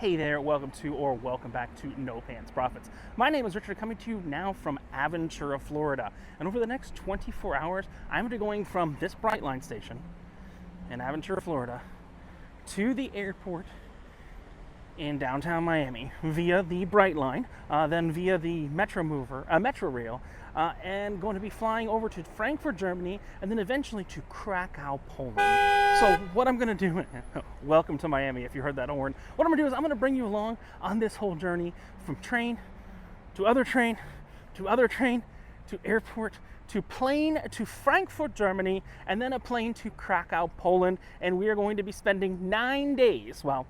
Hey there, welcome back to No Pants Profits. My name is Richard, coming to you now from Aventura, Florida. And over the next 24 hours, I'm going to be going from this Brightline station in Aventura, Florida, to the airport in downtown Miami via the Brightline, then via the Metro Rail, and going to be flying over to Frankfurt, Germany, and then eventually to Krakow, Poland. So what I'm going to do, welcome to Miami if you heard that horn. What I'm going to do is I'm going to bring you along on this whole journey from train to other train to other train to airport to plane to Frankfurt, Germany, and then a plane to Krakow, Poland. And we are going to be spending 9 days, well,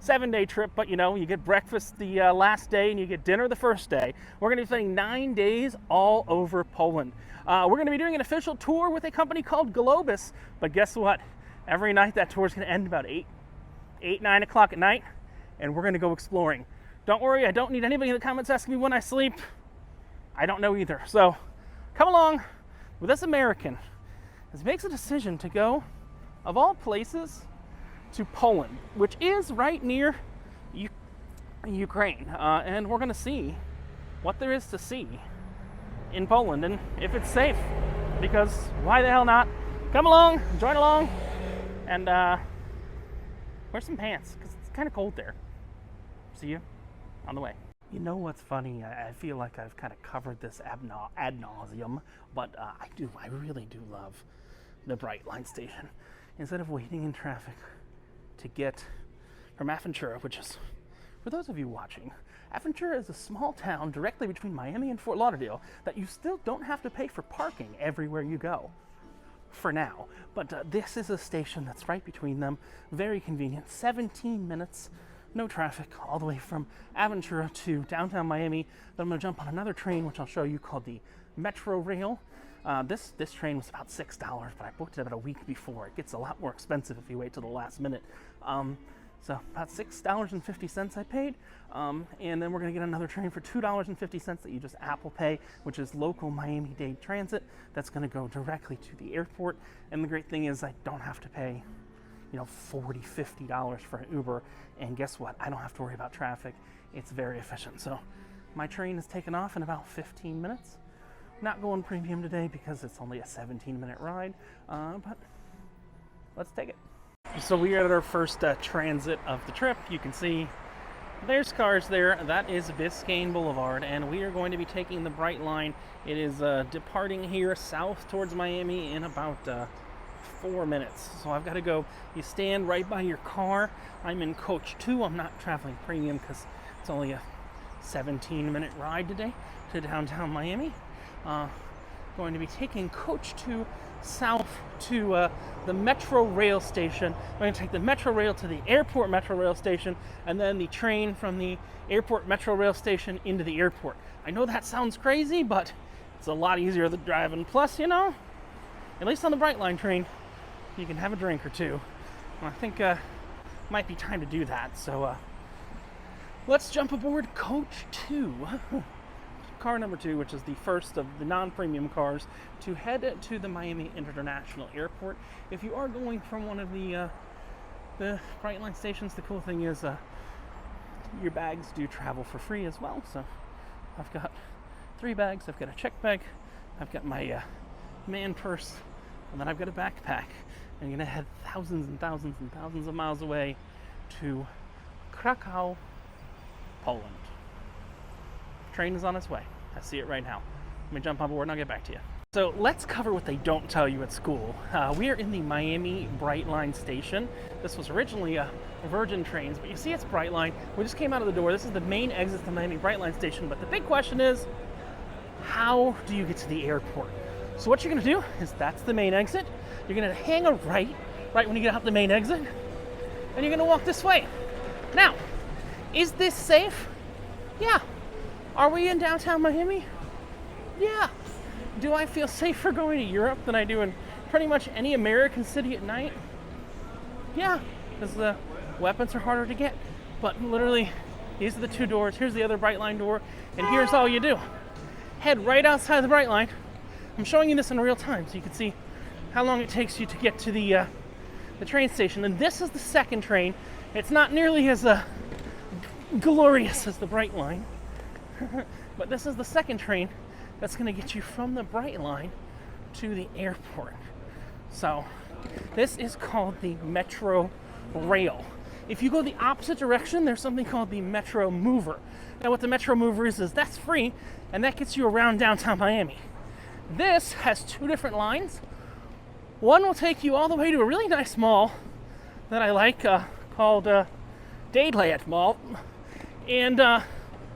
7-day trip, but you know, you get breakfast the last day and you get dinner the first day. We're going to be spending 9 days all over Poland. We're going to be doing an official tour with a company called Globus, but guess what? Every night that tour is going to end about 9 o'clock at night, and we're going to go exploring. Don't worry, I don't need anybody in the comments asking me when I sleep. I don't know either. So come along with this American who makes a decision to go, of all places, to Poland, which is right near Ukraine, and we're going to see what there is to see in Poland and if it's safe, because why the hell not? Come along, join along, and wear some pants because it's kind of cold there. See you on the way. You know what's funny? I feel like I've kind of covered this ad nauseum, but I really do love the Brightline station. Instead of waiting in traffic to get from Aventura, which is, for those of you watching, Aventura is a small town directly between Miami and Fort Lauderdale that you still don't have to pay for parking everywhere you go, for now. But this is a station that's right between them, very convenient, 17 minutes, no traffic, all the way from Aventura to downtown Miami. Then I'm going to jump on another train, which I'll show you, called the Metro Rail. This train was about $6, but I booked it about a week before. It gets a lot more expensive if you wait till the last minute. So about $6.50 I paid, and then we're going to get another train for $2.50 that you just Apple Pay, which is local Miami-Dade transit. That's going to go directly to the airport, and the great thing is I don't have to pay, $40, $50 for an Uber, and guess what? I don't have to worry about traffic. It's very efficient. So my train is taking off in about 15 minutes. Not going premium today because it's only a 17-minute ride, but let's take it. So we are at our first transit of the trip. You can see there's cars there. That is Biscayne Boulevard, and we are going to be taking the Brightline. It is departing here south towards Miami in about 4 minutes. So I've got to go. You stand right by your car. I'm in coach 2. I'm not traveling premium because it's only a 17-minute ride today to downtown Miami. Going to be taking coach 2 south to the Metro Rail station. We're going to take the Metro Rail to the airport Metro Rail station, and then the train from the airport Metro Rail station into the airport. I know that sounds crazy, but it's a lot easier than driving. Plus, at least on the Brightline train, you can have a drink or two. And I think might be time to do that. So let's jump aboard coach 2. Car number 2, which is the first of the non-premium cars, to head to the Miami International Airport. If you are going from one of the Brightline stations, the cool thing is your bags do travel for free as well. So I've got 3 bags. I've got a check bag, I've got my man purse, and then I've got a backpack. I'm going to head thousands and thousands and thousands of miles away to Krakow, Poland. Train is on its way. I see it right now. Let me jump on board and I'll get back to you. So let's cover what they don't tell you at school. We are in the Miami Brightline station. This was originally a Virgin Trains, but you see it's Brightline. We just came out of the door. This is the main exit to the Miami Brightline station, but the big question is, how do you get to the airport? So what you're going to do is, that's the main exit. You're going to hang a right when you get out the main exit, and you're going to walk this way. Now, is this safe? Yeah. Are we in downtown Miami? Yeah. Do I feel safer going to Europe than I do in pretty much any American city at night? Yeah, because the weapons are harder to get. But literally, these are the 2 doors. Here's the other Brightline door, and here's all you do. Head right outside the Brightline. I'm showing you this in real time so you can see how long it takes you to get to the train station. And this is the second train. It's not nearly as glorious as the Bright Line. But this is the second train that's going to get you from the Bright Line to the airport. So this is called the Metro Rail. If you go the opposite direction, there's something called the Metro Mover. Now what the Metro Mover is that's free, and that gets you around downtown Miami. This has two different lines. One will take you all the way to a really nice mall that I like, called Daylight Mall. And the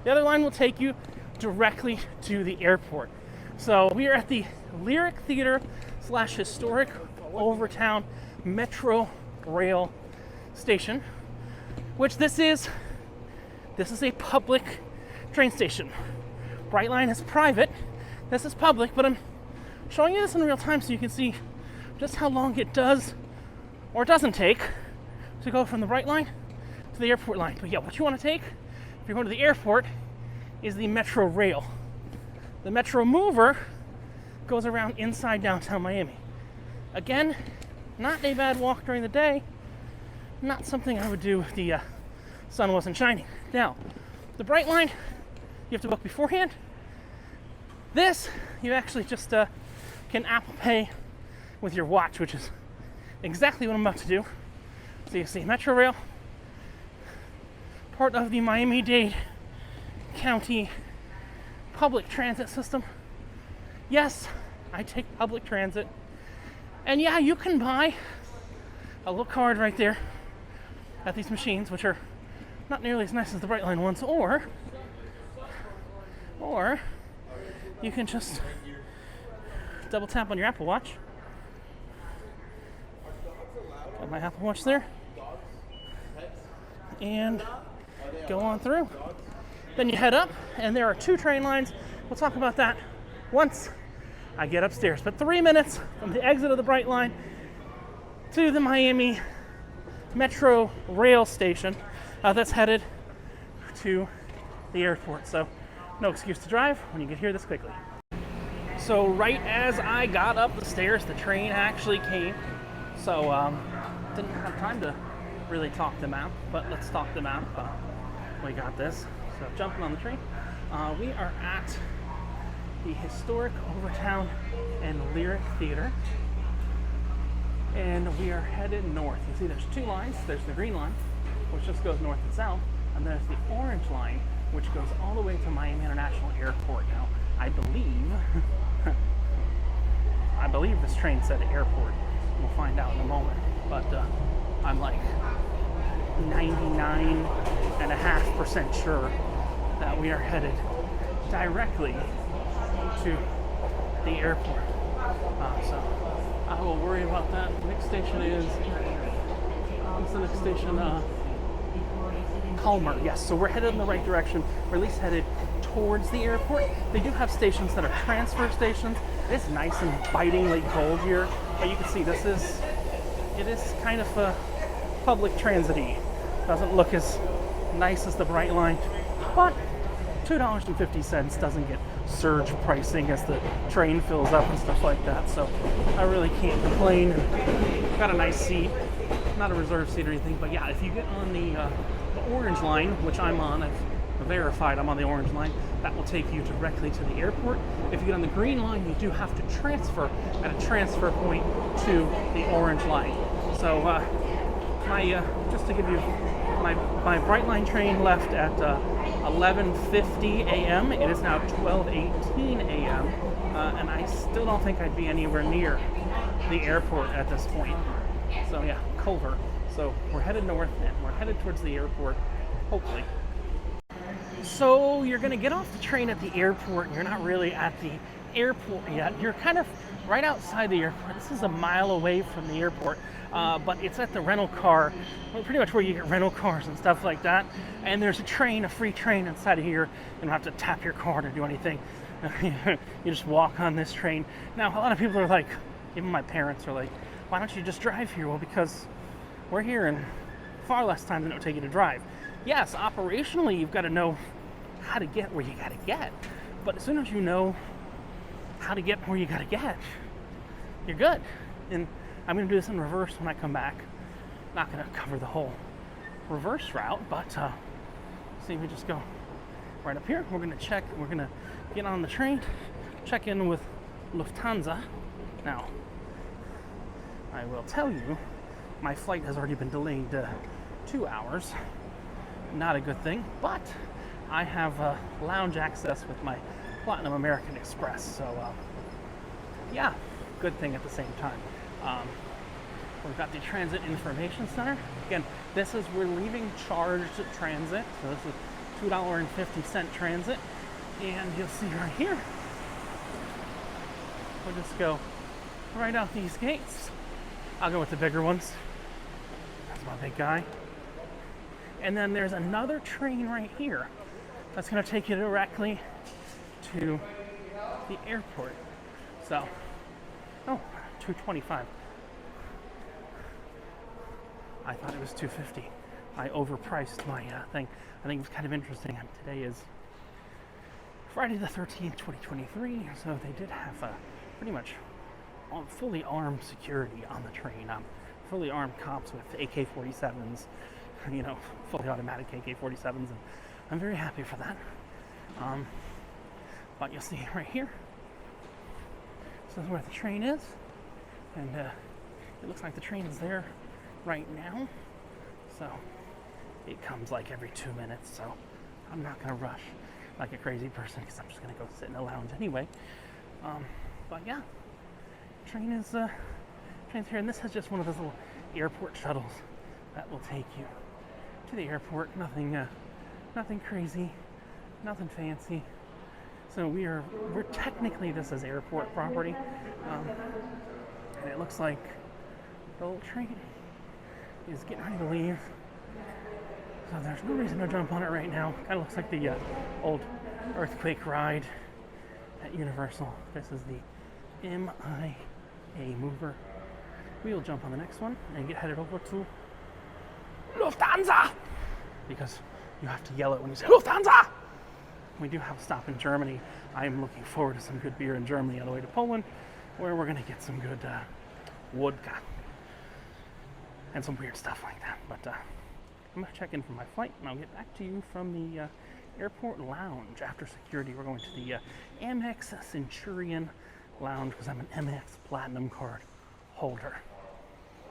other line will take you directly to the airport. So we are at the Lyric Theater / Historic Overtown Metro Rail Station, which this is a public train station. Brightline is private, this is public, but I'm showing you this in real time so you can see just how long it does or doesn't take to go from the Bright Line to the airport line. But yeah, what you want to take if you're going to the airport is the Metro Rail. The Metro Mover goes around inside downtown Miami. Again, not a bad walk during the day, not something I would do if the sun wasn't shining. Now, the Bright Line, you have to book beforehand. This, you actually just can Apple Pay with your watch, which is exactly what I'm about to do. So you see Metro Rail, part of the Miami-Dade County public transit system. Yes, I take public transit. And yeah, you can buy a little card right there at these machines, which are not nearly as nice as the Bright Line ones, or you can just double tap on your Apple Watch. Got my Apple Watch there. And go on through. Then you head up, and there are two train lines. We'll talk about that once I get upstairs. But 3 minutes from the exit of the Bright Line to the Miami Metro Rail Station that's headed to the airport. So no excuse to drive when you get here this quickly. So right as I got up the stairs, the train actually came. So didn't have time to really talk them out, but let's talk them out. We got this. So jumping on the train, we are at the Historic Overtown and Lyric Theater, and we are headed north. You see there's two lines. There's the green line, which just goes north and south, and there's the orange line, which goes all the way to Miami International Airport. Now, I believe this train said airport. We'll find out in a moment, but I'm like 99.5% sure that we are headed directly to the airport. So I will worry about that. The next station is, what's the next station? Calmer. Yes, so we're headed in the right direction, or at least headed towards the airport. They do have stations that are transfer stations. It's nice and bitingly cold here, but you can see it is kind of a public transit-y. Doesn't look as nice as the Bright Line, but $2.50 doesn't get surge pricing as the train fills up and stuff like that, so I really can't complain. Got a nice seat, not a reserved seat or anything, but yeah, if you get on the orange line, which I'm on, I've verified I'm on the orange line, that will take you directly to the airport. If you get on the green line, you do have to transfer at a transfer point to the orange line. So just to give you, my Bright Line train left at 11:50 a.m. It is now 12:18 a.m. And I still don't think I'd be anywhere near the airport at this point. So yeah, Culver. So we're headed north and we're headed towards the airport, hopefully. So you're going to get off the train at the airport, and you're not really at the airport yet. You're kind of right outside the airport. This is a mile away from the airport, but it's at the rental car, pretty much where you get rental cars and stuff like that. And there's a free train inside of here. You don't have to tap your card or do anything. You just walk on this train. Now, a lot of people are like, even my parents are like, why don't you just drive here? Well, because we're here in far less time than it would take you to drive. Yes, operationally, you've got to know how to get where you got to get. But as soon as you know how to get where you got to get, you're good. And I'm going to do this in reverse when I come back. Not going to cover the whole reverse route, but See, we just go right up here. We're gonna check. We're gonna get on the train, check in with Lufthansa. Now, I will tell you, my flight has already been delayed 2 hours. Not a good thing, but I have lounge access with my Platinum American Express, so yeah, good thing at the same time. We've got the Transit Information Center. Again, we're leaving charged transit, so this is $2.50 transit, and you'll see right here, we'll just go right out these gates. I'll go with the bigger ones. That's my big guy. And then there's another train right here that's going to take you directly to the airport. So, $2.25. I thought it was $2.50. I overpriced my thing. I think it was kind of interesting. Today is Friday the 13th, 2023. So they did have pretty much fully armed security on the train. Fully armed cops with AK-47s, fully automatic AK-47s, and I'm very happy for that. But you'll see right here, this is where the train is, and it looks like the train is there right now. So it comes like every 2 minutes, so I'm not gonna rush like a crazy person because I'm just gonna go sit in the lounge anyway. But yeah, train's here, and this is just one of those little airport shuttles that will take you to the airport. Nothing crazy, nothing fancy. So we're technically, this is airport property, and it looks like the old train is getting ready to leave. So there's no reason to jump on it right now. Kind of looks like the old earthquake ride at Universal. This is the MIA mover. We'll jump on the next one and get headed over to Lufthansa, because you have to yell it when you say Lufthansa. We do have a stop in Germany. I am looking forward to some good beer in Germany on the way to Poland, where we're going to get some good vodka and some weird stuff like that. But I'm going to check in for my flight, and I'll get back to you from the airport lounge. After security, we're going to the Amex Centurion Lounge, because I'm an Amex Platinum card holder.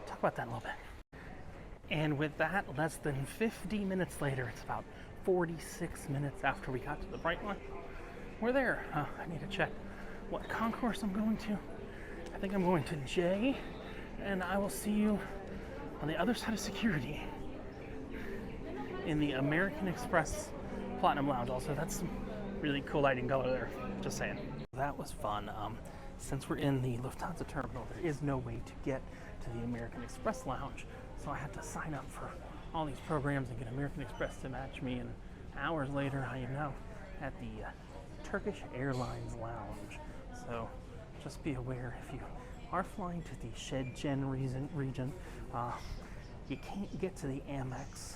Talk about that in a little bit. And with that, less than 50 minutes later, it's about 46 minutes after we got to the bright line, we're there. I need to check what concourse I'm going to. I think I'm going to J, and I will see you on the other side of security in the American Express Platinum Lounge. Also, that's some really cool lighting color there, just saying. That was fun. Since we're in the Lufthansa terminal, there is no way to get to the American Express Lounge, so I had to sign up for all these programs and get American Express to match me, and hours later I am now at the Turkish Airlines Lounge. So just be aware, if you are flying to the Shenzhen region, you can't get to the Amex.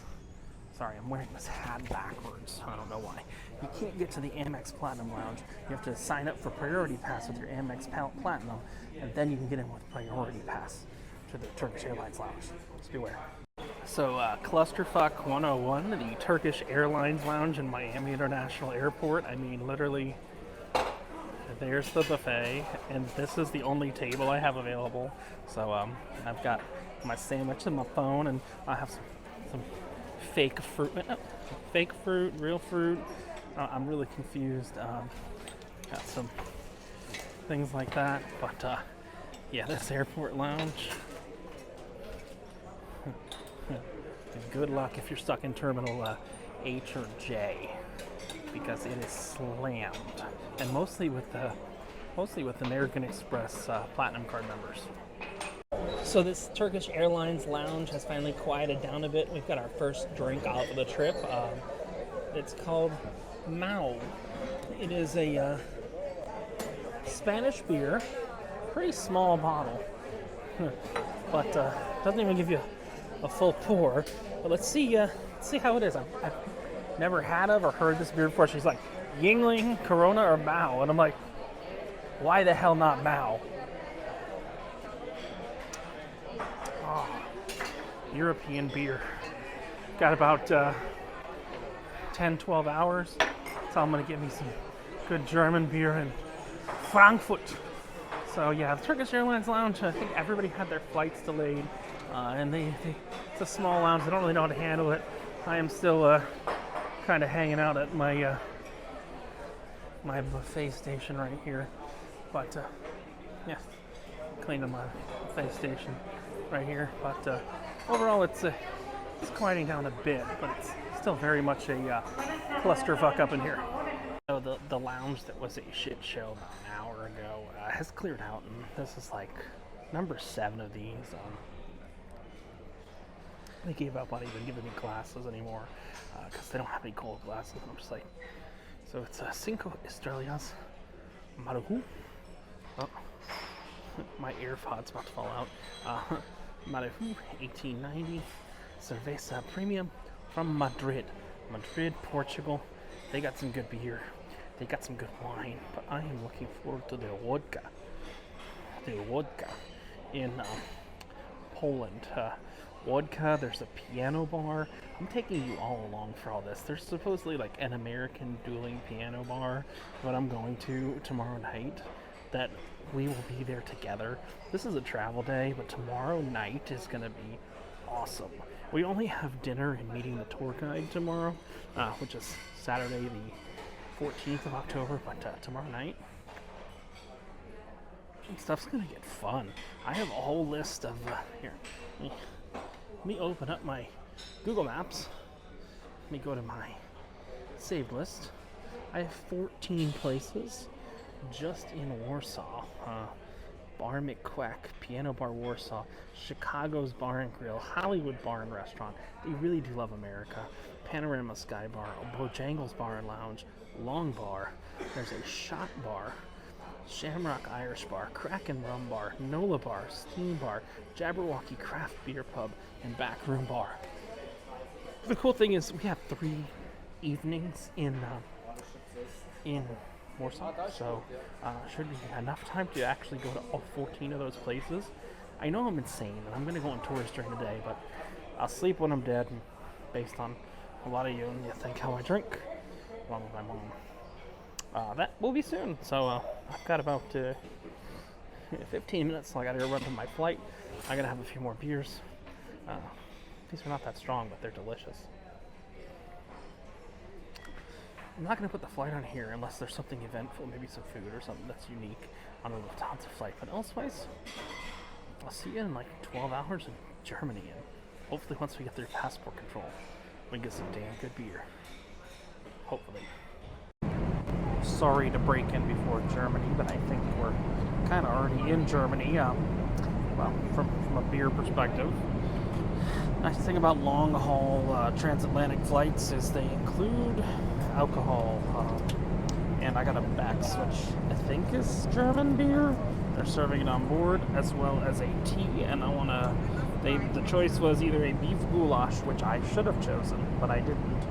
Sorry, I'm wearing this hat backwards. I don't know why. You can't get to the Amex Platinum Lounge. You have to sign up for Priority Pass with your Amex Platinum, and then you can get in with Priority Pass to the Turkish Airlines Lounge. Just beware. So, Clusterfuck 101, the Turkish Airlines Lounge in Miami International Airport. I mean, literally, there's the buffet, and this is the only table I have available. So, I've got my sandwich and my phone, and I have some fake fruit, real fruit. I'm really confused. Got some things like that, but yeah, this airport lounge. Good luck if you're stuck in Terminal H or J, because it is slammed, and mostly with American Express Platinum card members. So this Turkish Airlines Lounge has finally quieted down a bit. We've got our first drink out of the trip. It's called Mao. It is a Spanish beer, pretty small bottle, but doesn't even give you a full pour. But let's see how it is. I've never had of or heard this beer before. She's like, Yingling, Corona, or Mao, and I'm like, why the hell not Mao? European beer. Got about 10, 12 hours. So I'm gonna get me some good German beer in Frankfurt. So yeah, the Turkish Airlines lounge, I think everybody had their flights delayed. And it's a small lounge, they don't really know how to handle it. I am still kind of hanging out at my my buffet station right here. But yeah, cleaning my buffet station right here. But overall it's quieting down a bit, but it's still very much a clusterfuck up in here. So the lounge that was a shit show about an hour ago has cleared out, and this is like number 7 of these. They gave up on even giving me glasses anymore because they don't have any cold glasses. And I'm just like, so it's Cinco Estrellas Maruhu. Oh, my AirPod's about to fall out. Maruhu 1890 Cerveza Premium from Madrid, Portugal. They got some good beer. They got some good wine, but I am looking forward to their vodka. In Poland. Vodka, there's a piano bar. I'm taking you all along for all this. There's supposedly like an American dueling piano bar that I'm going to tomorrow night, that we will be there together. This is a travel day, but tomorrow night is going to be awesome. We only have dinner and meeting the tour guide tomorrow, which is Saturday the 14th of October, but tomorrow night, stuff's gonna get fun. I have a whole list of, here, let me open up my Google Maps. Let me go to my saved list. I have 14 places just in Warsaw. Bar McQuack, Piano Bar Warsaw, Chicago's Bar and Grill, Hollywood Bar and Restaurant. They really do love America. Panorama Sky Bar, Bojangles Bar and Lounge, Long Bar. There's a Shot Bar, Shamrock Irish Bar, Kraken Rum Bar, Nola Bar, Steam Bar, Jabberwocky Craft Beer Pub, and Backroom Bar. The cool thing is we have 3 evenings in Warsaw, so should be enough time to actually go to all 14 of those places. I know I'm insane, and I'm going to go on tours during the day, but I'll sleep when I'm dead, and based on a lot of you, and you think how I drink, along with my mom. That will be soon, so I've got about 15 minutes, so I got to go run to my flight. I got to have a few more beers. These are not that strong, but they're delicious. I'm not going to put the flight on here unless there's something eventful, maybe some food or something that's unique on the Lufthansa flight. But elsewise, I'll see you in like 12 hours in Germany, and hopefully once we get through passport control, we can get some damn good beer. Hopefully. Sorry to break in before Germany, but I think we're kind of already in Germany. Well, from a beer perspective. Nice thing about long-haul transatlantic flights is they include alcohol, and I got a Beck's, which I think is German beer. They're serving it on board, as well as a tea, and the choice was either a beef goulash, which I should have chosen, but I didn't,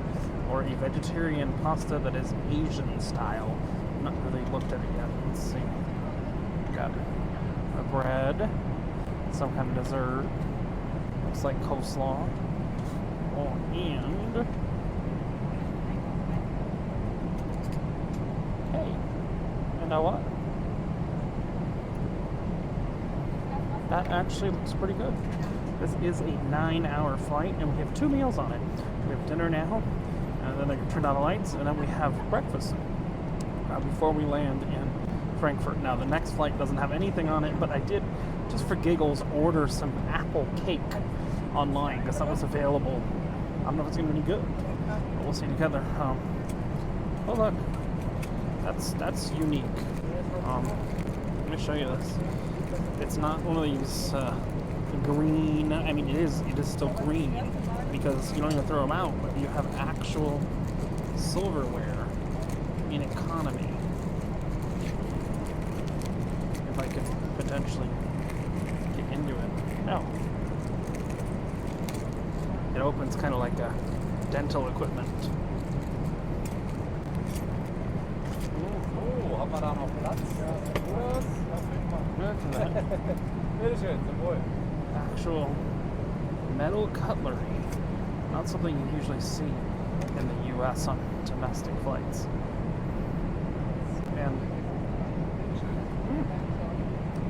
or a vegetarian pasta that is Asian style. Not really looked at it yet. Let's see. Got a bread, some kind of dessert. Looks like coleslaw. Oh, and hey, you know what? That actually looks pretty good. This is a 9-hour flight, and we have 2 meals on it. We have dinner now, and then they can turn on the lights, and then we have breakfast before we land in Frankfurt. Now, the next flight doesn't have anything on it, but I did, just for giggles, order some apple cake online because that was available. I don't know if it's going to be any good, but we'll see together. Oh, look. That's unique. Let me show you this. It's not one of these green, I mean it is still green because you don't even throw them out, but you have actual silverware in economy. If I could potentially get into it. No. It opens kind of like a dental equipment. Haben wir da noch Platz? Bitteschön, zum Wohl. Actual metal cutlery. Not something you usually see. in the U.S. on domestic flights. And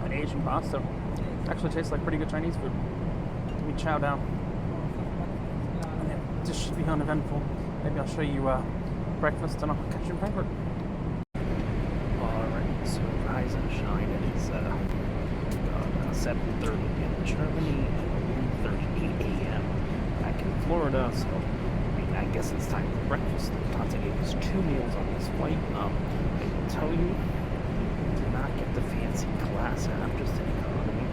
an Asian pasta actually tastes like pretty good Chinese food. We chow down. And this should be uneventful. Maybe I'll show you breakfast and I'll catch you in Frankfurt. Alright, so rise and shine. It is 7:30 in Germany and 1:38 a.m. back in Florida. So I guess it's time for breakfast. Tante gave us 2 meals on this flight. I will tell you, did not get the fancy class app, just in economy,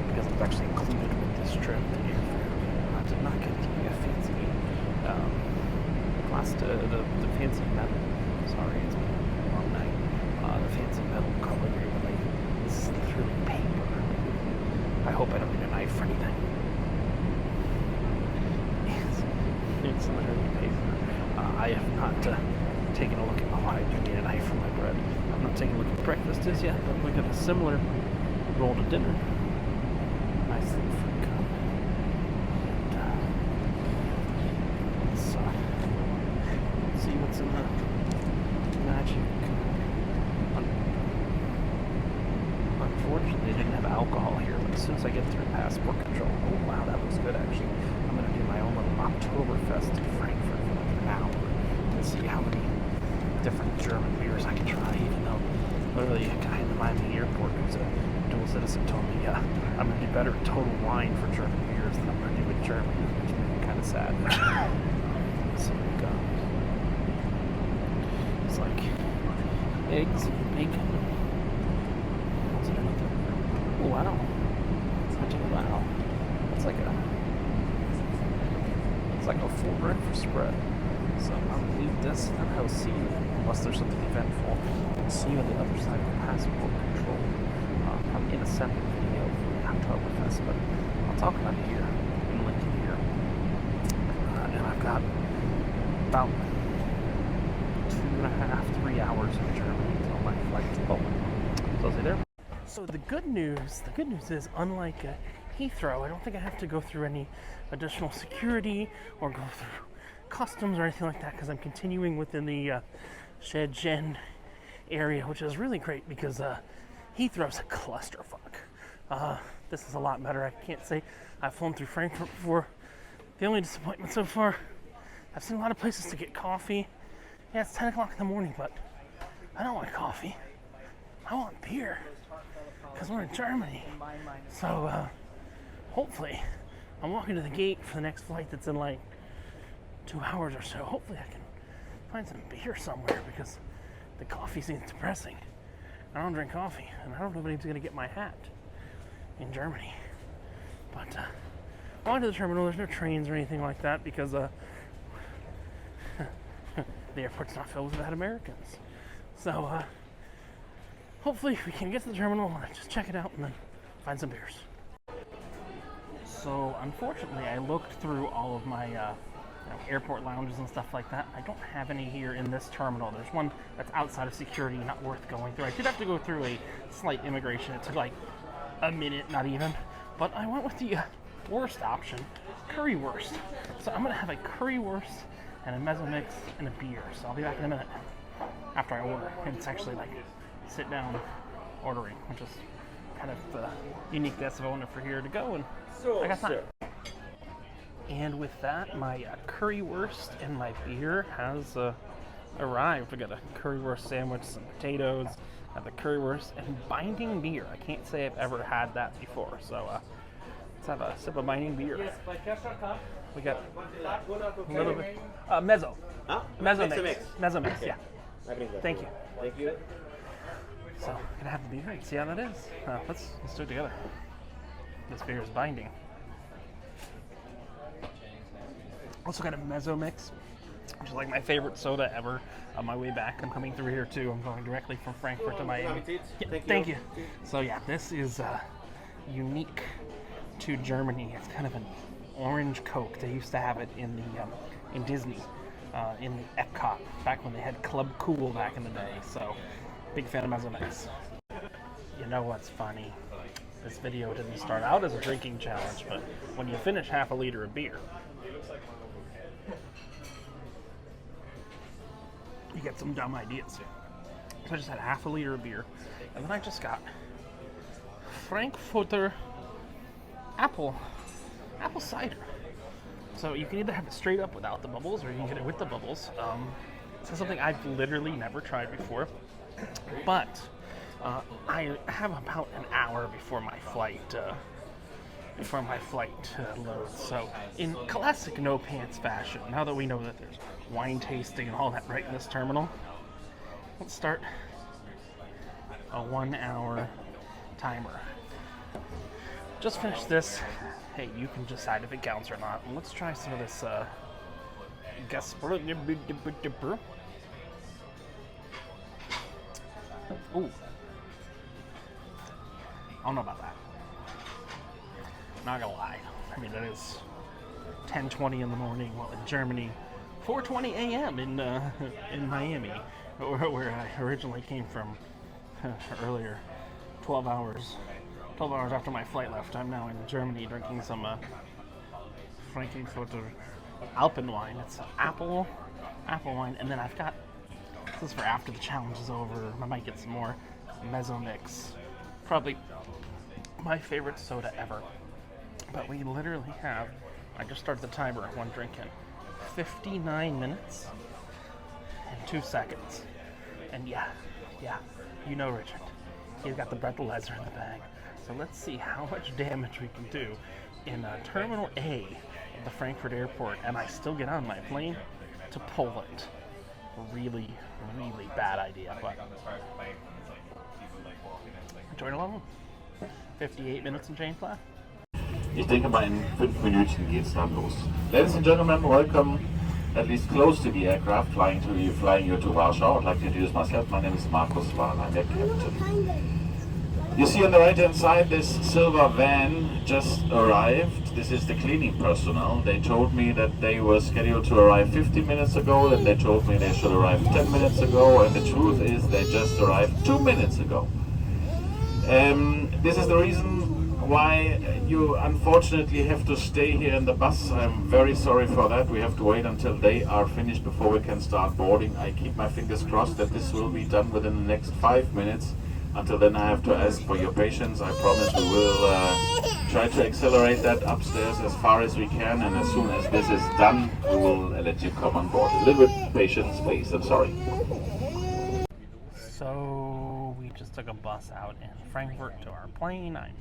because it's actually included with this trip. The airfare. I did not get the fancy class to the fancy metal. Sorry, it's been a long night. The fancy metal color here, but like, this is literally paper. I hope I don't need a knife for anything. It's literally paper. I have not taken a look at, I do need a knife for my bread. I'm not taking a look at what breakfast is yet, but we got a similar roll to dinner. Nice little fruit cup. And let's see what's in the magic. Unfortunately, they didn't have alcohol here, but as soon as I get through passport control, oh wow, that looks good actually. I'm going to do my own little Oktoberfest in Frankfurt for like an hour and see how many different German beers I can try, even though literally a guy in the Miami airport who's a dual citizen told me, yeah, I'm going to do better at total wine for German beers than I'm going to do with German, which made me kind of sad. So it's like eggs and bacon. What's it another? Oh wow. Wow. It's like a full breakfast spread. So I'll leave this and I'll see you, unless there's something eventful. I'll see you on the other side of the passport control. I'm in a separate video for the Oktoberfest, but I'll talk about it here and link it here. And I've got about 2.5, 3 hours in Germany until my flight to Poland. So I'll see you there. So the good news is, unlike Heathrow, I don't think I have to go through any additional security or go through customs or anything like that, because I'm continuing within the Shenzhen area, which is really great because Heathrow's a clusterfuck. This is a lot better. I can't say I've flown through Frankfurt before. The only disappointment so far, I've seen a lot of places to get coffee. Yeah, it's 10 o'clock in the morning, but I don't want coffee. I want beer, because we're in Germany. So hopefully, I'm walking to the gate for the next flight that's in like 2 hours or so. Hopefully I can find some beer somewhere, because the coffee seems depressing. I don't drink coffee, and I don't know if anybody's going to get my hat in Germany. But on to the terminal. There's no trains or anything like that, because the airport's not filled with bad Americans. So hopefully we can get to the terminal and just check it out and then find some beers. So unfortunately, I looked through all of my airport lounges and stuff like that. I don't have any here in this terminal. There's one that's outside of security, not worth going through. I did have to go through a slight immigration. It took like a minute, not even. But I went with the worst option, currywurst. So I'm gonna have a currywurst and a mezzo mix and a beer. So I'll be back in a minute after I order. And it's actually like sit down ordering, which is kind of the uniqueness of owner for here to go, and I got time. And with that, my currywurst and my beer has arrived. We got a currywurst sandwich, some potatoes, the currywurst, and binding beer. I can't say I've ever had that before, so let's have a sip of binding beer. We got a little bit mezzo. Huh? Mezzo mix. Mezzo mix, Okay. yeah. Thank you. Thank you. So, gonna have the beer and see how that is. Let's do it together. This beer is binding. Also got a mezzo mix, which is like my favorite soda ever. On my way back, I'm coming through here too. I'm going directly from Frankfurt to Miami. Yeah, thank you. So yeah, this is unique to Germany. It's kind of an orange Coke. They used to have it in the in Disney, in the Epcot, back when they had Club Cool back in the day. So big fan of mezzo mix. You know what's funny? This video didn't start out as a drinking challenge, but when you finish half a liter of beer, you get some dumb ideas. So I just had half a liter of beer, and then I just got Frankfurter apple cider. So you can either have it straight up without the bubbles, or you can get it with the bubbles. This is something I've literally never tried before, but I have about an hour before my flight loads. So in classic no pants fashion, now that we know that there's wine tasting and all that right in this terminal, let's start a 1 hour timer. Just finished this. Hey, you can decide if it counts or not. And let's try some of this Ooh. I don't know about that. Not gonna lie. I mean, it is 10:20 in the morning. Well, in Germany, 4:20 a.m. in Miami, where I originally came from earlier. 12 hours after my flight left. I'm now in Germany drinking some Frankfurter Alpenwein. It's apple wine, and then I've got, this is for after the challenge is over. I might get some more Mezzo Mix. Probably my favorite soda ever. But we literally have, I just started the timer, one drink in, 59 minutes and 2 seconds. And yeah, you know Richard. He's got the breathalyzer in the bag. So let's see how much damage we can do in Terminal A of the Frankfurt airport, and I still get on my plane to Poland. Really, really bad idea, but join along. 58 minutes and change left. Ich denke mal in 5 Minuten geht's dann los. Ladies and gentlemen, welcome at least close to the aircraft flying you to Warsaw. I'd like to introduce myself. My name is Markus Wahn. I'm their captain. You see on the right hand side this silver van just arrived. This is the cleaning personnel. They told me that they were scheduled to arrive 15 minutes ago, and they told me they should arrive 10 minutes ago, and the truth is they just arrived 2 minutes ago. This is the reason why you unfortunately have to stay here in the bus. I'm very sorry for that. We have to wait until they are finished before we can start boarding. I keep my fingers crossed that this will be done within the next 5 minutes. Until then I have to ask for your patience. I promise we will try to accelerate that upstairs as far as we can, and as soon as this is done we will let you come on board. A little bit of patience please, I'm sorry. So we just took a bus out in Frankfurt to our plane. I'm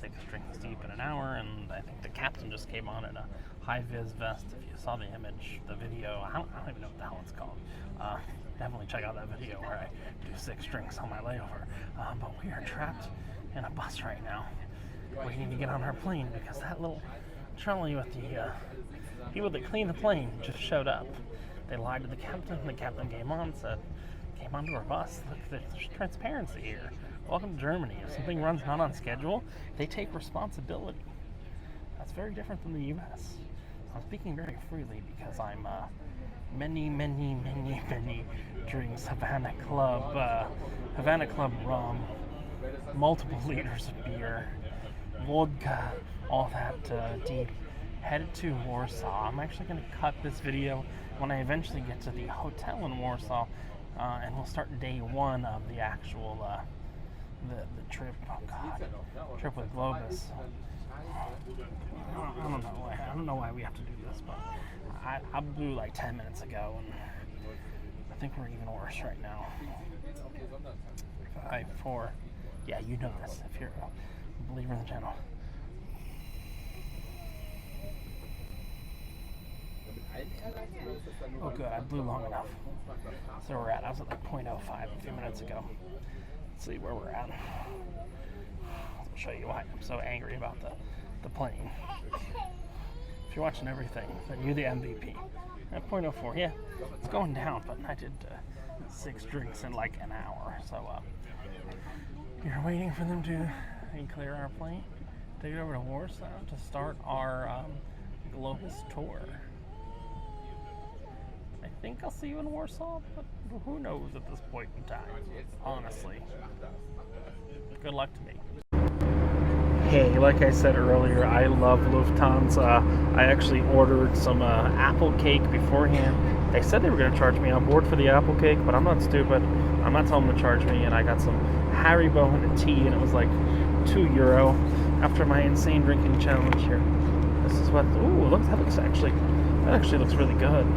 6 drinks deep in an hour, and I think the captain just came on in a high-vis vest. If you saw the image, the video, I don't even know what the hell it's called. Definitely check out that video where I do 6 drinks on my layover. But we are trapped in a bus right now, waiting to get on our plane because that little trolley with the people that clean the plane just showed up. They lied to the captain. The captain came onto our bus. Look, there's transparency here. Welcome to Germany. If something runs not on schedule, they take responsibility. That's very different than the U.S. I'm speaking very freely because I'm many drinks Havana Club rum, multiple liters of beer, vodka, all that deep. Headed to Warsaw. I'm actually going to cut this video when I eventually get to the hotel in Warsaw, and we'll start day 1 of the actual the trip. Oh God, trip with Globus. I don't know why we have to do this, but I blew like 10 minutes ago, and I think we're even worse right now. 5, 4. Yeah, you know this if you're a believer in the channel. Oh good, I blew long enough. So we're at, I was at like 0.05 a few minutes ago. Let's see where we're at. I'll show you why I'm so angry about the plane. If you're watching everything, then you're the MVP. At 0.04, yeah, it's going down, but I did 6 drinks in like an hour. So you're waiting for them to clear our plane to get over to Warsaw to start our Globus tour. I think I'll see you in Warsaw, but who knows at this point in time, honestly. Good luck to me. Hey, like I said earlier, I love Lufthansa. I actually ordered some apple cake beforehand. They said they were going to charge me on board for the apple cake, but I'm not stupid. I'm not telling them to charge me, and I got some Haribo and a tea, and it was like €2 after my insane drinking challenge here. This is what, that actually looks really good.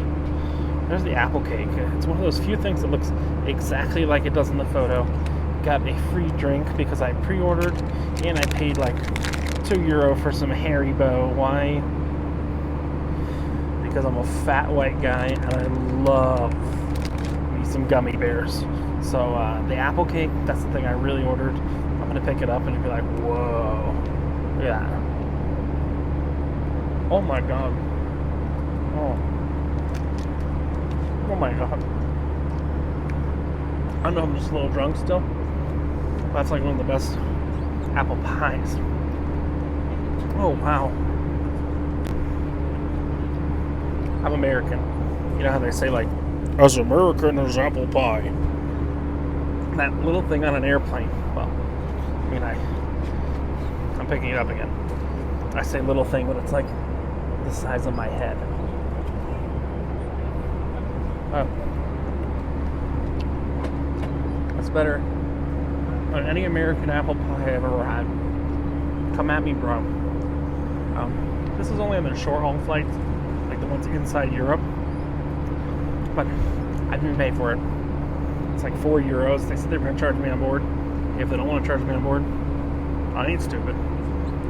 There's the apple cake. It's one of those few things that looks exactly like it does in the photo. Got a free drink because I pre-ordered, and I paid like €2 for some Haribo. Why? Because I'm a fat white guy and I love me some gummy bears. So the apple cake, that's the thing I really ordered. I'm gonna pick it up and be like, whoa, look at that. Oh my god. Oh my god. I know I'm just a little drunk still. That's like one of the best apple pies. Oh wow. I'm American. You know how they say, like, as American as apple pie. That little thing on an airplane. Well, I mean, I'm picking it up again. I say little thing, but it's like the size of my head. That's better than any American apple pie I ever had. Come at me, bro. This is only on the short haul flights, like the ones inside Europe. But I didn't pay for it. It's like €4. They said they were going to charge me on board. If they don't want to charge me on board, I ain't stupid.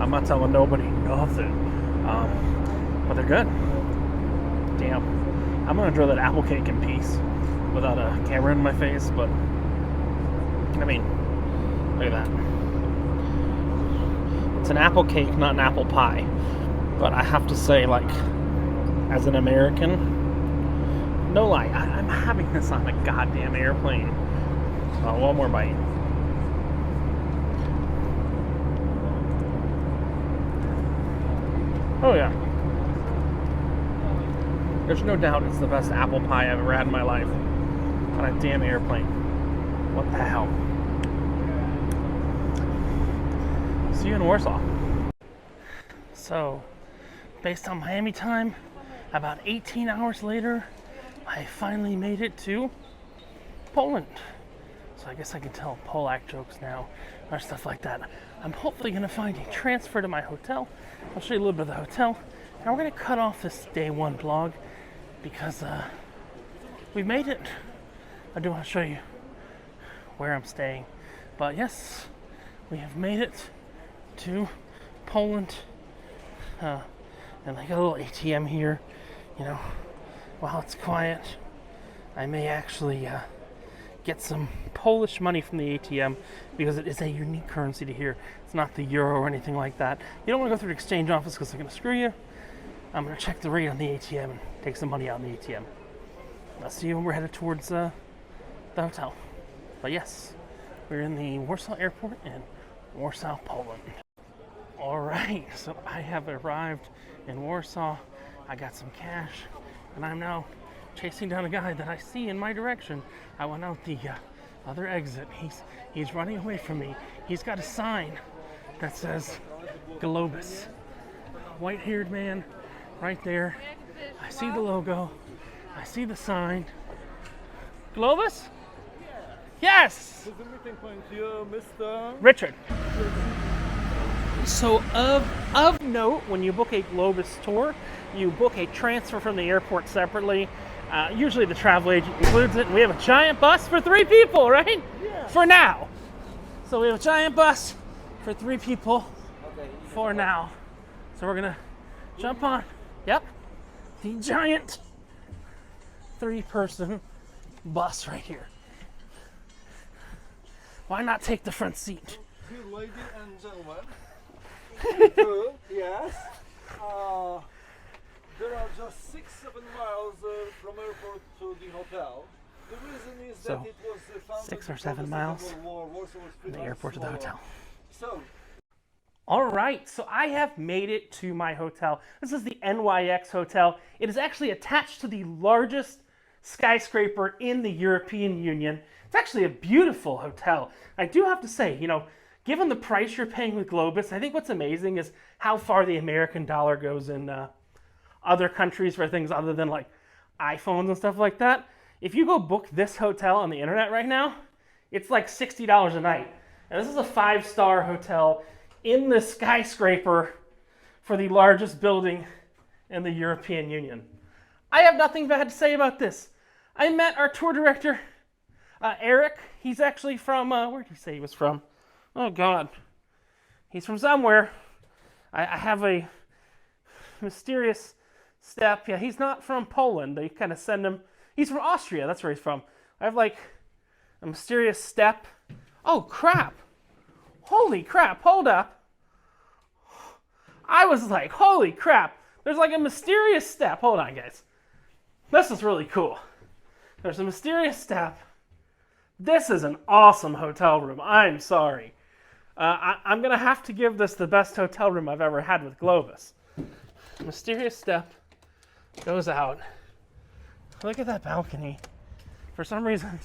I'm not telling nobody nothing. But they're good. Damn. I'm going to enjoy that apple cake in peace without a camera in my face, but I mean, look at that. It's an apple cake, not an apple pie. But I have to say, like, as an American, no lie, I'm having this on a goddamn airplane. One more bite. Oh yeah. There's no doubt it's the best apple pie I've ever had in my life. On a damn airplane. What the hell? See you in Warsaw. So, based on Miami time, about 18 hours later, I finally made it to Poland. So I guess I can tell Polak jokes now, or stuff like that. I'm hopefully going to find a transfer to my hotel. I'll show you a little bit of the hotel. And we're going to cut off this day one vlog because we made it. I do want to show you where I'm staying. But yes, we have made it to Poland. And I got a little ATM here. You know, while it's quiet, I may actually get some Polish money from the ATM because it is a unique currency to here. It's not the euro or anything like that. You don't want to go through the exchange office because they're going to screw you. I'm going to check the rate on the ATM and take some money out in the ATM. I'll see you when we're headed towards the hotel. But yes, we're in the Warsaw Airport in Warsaw, Poland. All right, so I have arrived in Warsaw. I got some cash, and I'm now chasing down a guy that I see in my direction. I went out the other exit. He's running away from me. He's got a sign that says Globus. White-haired man, right there. I see the logo. I see the sign. Globus? Yes! Who's the meeting point here, Mr. Richard. So of note, when you book a Globus tour, you book a transfer from the airport separately. Usually the travel agent includes it. We have a giant bus for 3 people, right? Yeah. For now. So we have a giant bus for 3 people for now. So we're gonna jump on, yep, the giant 3-person bus right here. Why not take the front seat? Dear ladies and gentlemen, yes. There are just 6-7 miles from airport to the hotel. The reason is that it was founded 6 or 7 miles Warsaw from the airport to the hotel. So, all right, so I have made it to my hotel. This is the NYX Hotel. It is actually attached to the largest skyscraper in the European Union. It's actually a beautiful hotel. I do have to say, you know, given the price you're paying with Globus, I think what's amazing is how far the American dollar goes in other countries for things other than like iPhones and stuff like that. If you go book this hotel on the internet right now, it's like $60 a night. And this is a 5-star hotel in the skyscraper for the largest building in the European Union. I have nothing bad to say about this. I met our tour director, Eric. He's actually from, where did he say he was from? Oh God. He's from somewhere. I have a mysterious step. Yeah, he's not from Poland. They kind of send him, he's from Austria. That's where he's from. I have like a mysterious step. Oh crap. Holy crap, hold up. I was like, holy crap. There's like a mysterious step. Hold on, guys. This is really cool. There's a mysterious step. This is an awesome hotel room. I'm sorry. I'm going to have to give this the best hotel room I've ever had with Globus. Mysterious step goes out. Look at that balcony. For some reason,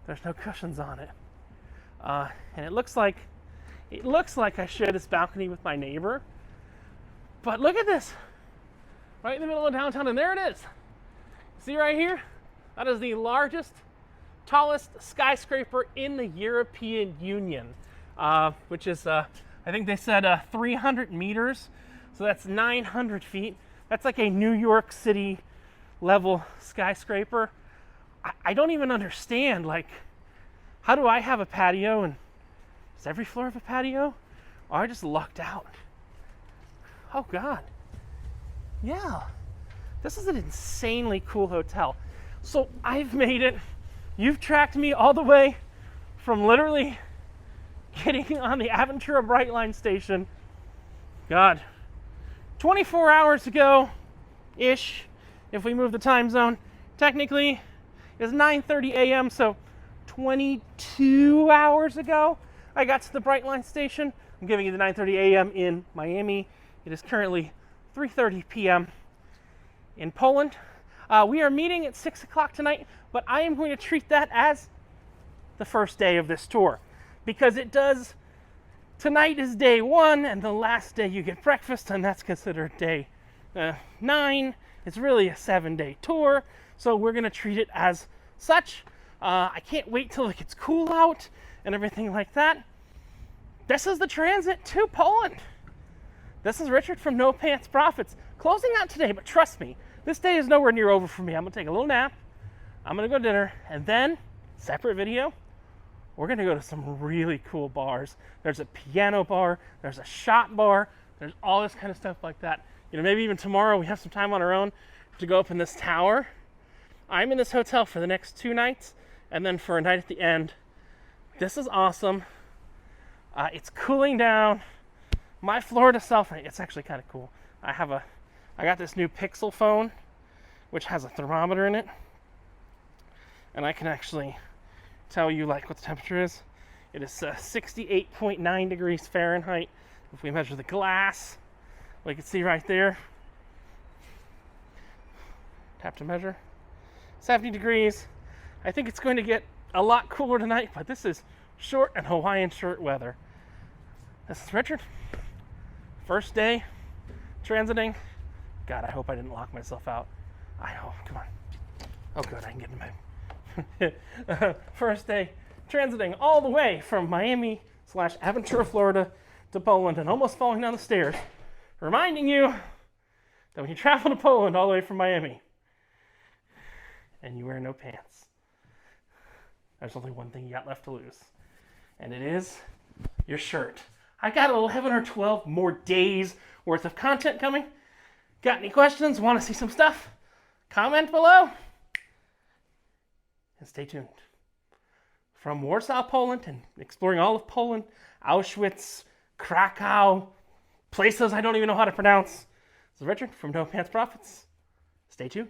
there's no cushions on it. And it looks like I share this balcony with my neighbor. But look at this. Right in the middle of downtown, and there it is. See right here? That is the largest, tallest skyscraper in the European Union, which is, I think they said 300 meters. So that's 900 feet. That's like a New York City level skyscraper. I don't even understand, like, how do I have a patio and does every floor have a patio? Or I just lucked out. Oh God. Yeah. This is an insanely cool hotel. So I've made it. You've tracked me all the way from literally getting on the Aventura Brightline station. God. 24 hours ago-ish, if we move the time zone. Technically, it's 9:30 a.m., so 22 hours ago, I got to the Brightline station. I'm giving you the 9:30 a.m. in Miami. It is currently 3:30 p.m. in Poland. We are meeting at 6 o'clock tonight, but I am going to treat that as the first day of this tour because it does. Tonight is day 1, and the last day you get breakfast, and that's considered day 9. It's really a 7-day tour, so we're going to treat it as such. I can't wait till it gets cool out and everything like that. This is the transit to Poland. This is Richard from No Pants Profits, closing out today, but trust me, this day is nowhere near over for me. I'm going to take a little nap, I'm going to go to dinner, and then, separate video, we're going to go to some really cool bars. There's a piano bar, there's a shot bar, there's all this kind of stuff like that. You know, maybe even tomorrow we have some time on our own to go up in this tower. I'm in this hotel for the next 2 nights, and then for a night at the end. This is awesome. It's cooling down. My Florida self, it's actually kind of cool. I got this new Pixel phone, which has a thermometer in it, and I can actually tell you like what the temperature is. It is 68.9 degrees Fahrenheit. If we measure the glass, we can see right there. Tap to measure. 70 degrees. I think it's going to get a lot cooler tonight, but this is short and Hawaiian shirt weather. This is Richard. First day transiting. God, I hope I didn't lock myself out. I hope. Come on. Oh, good. I can get in bed. First day transiting all the way from Miami / Aventura, Florida to Poland and almost falling down the stairs. Reminding you that when you travel to Poland all the way from Miami and you wear no pants, there's only one thing you got left to lose. And it is your shirt. I got 11 or 12 more days worth of content coming. Got any questions? Want to see some stuff? Comment below. And stay tuned. From Warsaw, Poland, and exploring all of Poland, Auschwitz, Krakow, places I don't even know how to pronounce. This is Richard from No Pants Profits. Stay tuned.